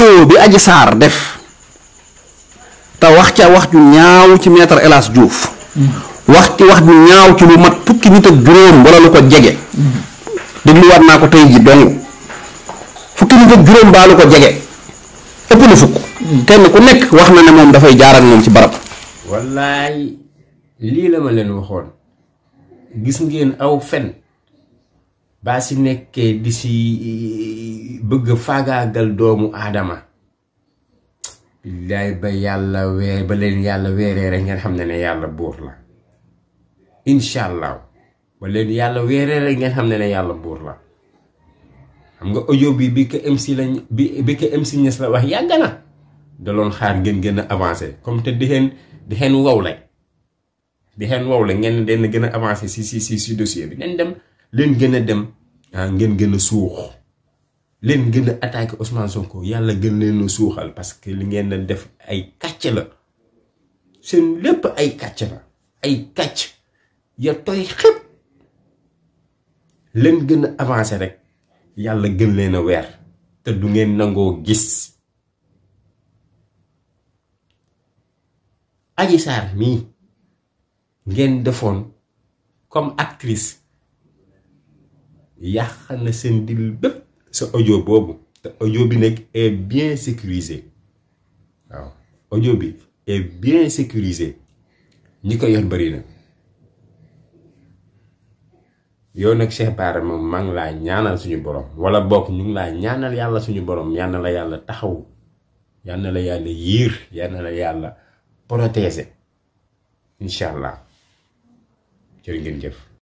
audio bi Adji Sarr def te wax ca wax ju ñaaw ci maître El Hadji Diouf wax ci wax ju ñaaw ci lu mat fukki nit ak juróom wala lu ko jege dégluwaat naa ko tey ji dong fukki nit ak juróom baa lu ko jege ëpp na fukk kenn ku nekk wax na ne moom dafay jaar ak moom ci barab. wallaay lii la ma leen waxoon gis ngeen aw fen baa si nekkee di si bëgg faagaagal doomu aadama billaay ba yàlla weer ba leen yàlla weeree rek ngeen xam ne yàlla buur la incha allah ba leen yàlla weeree rek ngeen xam ne yàlla buur la. xam nga audio bi ko MC lañ bi ko MC Niass la wax yàgg na da loon xaar ngeen gën a avancé comme te di xeen wow la ngeen den gën a avancé si dossier bi nen dem leen gën a dem ngeen gën a suux leen gën a attaqué Ousmane Sonko yàlla gën leen a suuxal parce que li ngeen a def ay kàcc la seen lépp ay kàcc la ay kàcc ya toy xëpp leen gën a avancé rek yàlla gën leen a weer te du ngeen nangoo gis Adji Sarr mii ngeen defoon comme actrice yàq na seen dil bépp sa audio boobu te audio bi nag est bien sécurisé waaw audio bi est bien sécurisé ñi ko yor bari na yow nag Cheikh Bara moom maa ngi laa ñaanal suñu borom wala bokk ñu ngi laa ñaanal yàlla suñu borom yal na la yàlla taxaw yal na la yàlla yiir yal na la yàlla protéger incha allah jërë ngeen jëf.